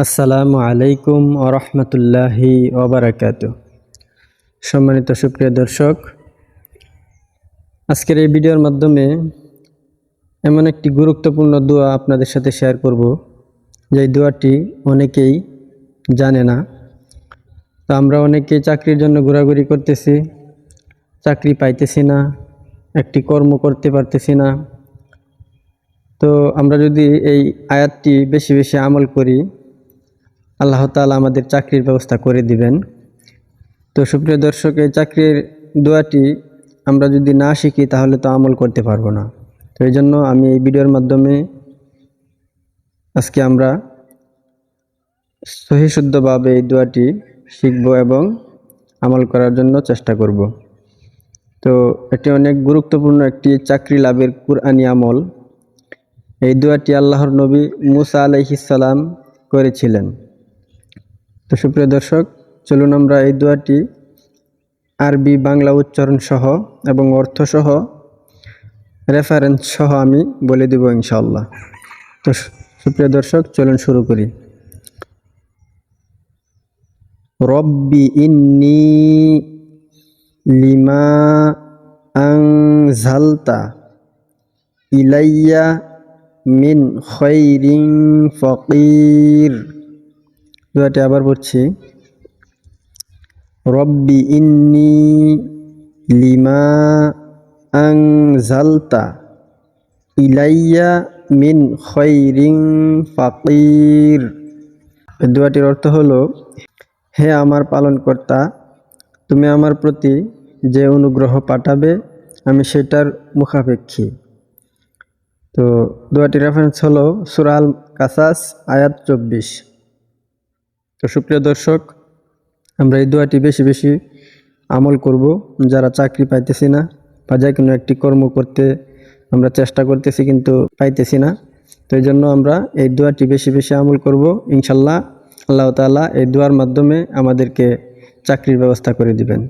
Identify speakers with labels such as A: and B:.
A: আসসালামু আলাইকুম ওরহমতুল্লাহি ওবারাকাতুহু। সম্মানিত সুপ্রিয় দর্শক, আজকের এই ভিডিওর মাধ্যমে এমন একটি গুরুত্বপূর্ণ দোয়া আপনাদের সাথে শেয়ার করব, যে দোয়াটি অনেকেই জানে না। তো আমরা অনেকেই চাকরির জন্য ঘোরাঘুরি করতেছি, চাকরি পাইতেছি না, একটি কর্ম করতে পারতেছি না। তো আমরা যদি এই আয়াতটি বেশি বেশি আমল করি, আল্লাহ তাআলা আমাদের চাকরির ব্যবস্থা করে দিবেন। তো সুপ্রিয় দর্শক, এই চাকরির দোয়াটি আমরা যদি না শিখি তাহলে তো আমল করতে পারবো না। তো এই জন্য আমি এই ভিডিওর মাধ্যমে আজকে আমরা সহি শুদ্ধভাবে এই দোয়াটি শিখব এবং আমল করার জন্য চেষ্টা করব। তো এটি অনেক গুরুত্বপূর্ণ একটি চাকরি লাভের কুরআনি আমল। এই দোয়াটি আল্লাহর নবী মুসা আলাইহিস সালাম করেছিলেন। তো সুপ্রিয় দর্শক, চলুন আমরা এই দোয়াটি আরবি বাংলা উচ্চারণ সহ এবং অর্থ সহ রেফারেন্স সহ আমি বলে দেব ইনশাআল্লাহ। তো সুপ্রিয় দর্শক, চলুন শুরু করি। রব্বি ইন্নী লিমা আনজালতা ইলাইয়া মিন খায়রিন ফাকির। দোয়াটি আবার পড়ছি। রব্বি ইন্নী লিমা আনজালতা ইলাইয়া মিন খায়রিন ফাকির। এই দোয়াটির অর্থ হলো, হে আমার পালনকর্তা, তুমি আমার প্রতি যে অনুগ্রহ পাঠাবে আমি সেটার মুখাপেক্ষী। তো দোয়াটির রেফারেন্স হলো সূরা আল কাসাস আয়াত 24। তো সুপ্রিয় দর্শক, আমরা এই দোয়াটি বেশি বেশি আমল করব। যারা চাকরি পাইতেছি না বা যে কোনো একটি কর্ম করতে আমরা চেষ্টা করতেছি কিন্তু পাইতেছি না, তো এই জন্য আমরা এই দোয়াটি বেশি বেশি আমল করব। ইনশাল্লাহ আল্লাহ তাআলা এই দোয়ার মাধ্যমে আমাদেরকে চাকরির ব্যবস্থা করে দিবেন।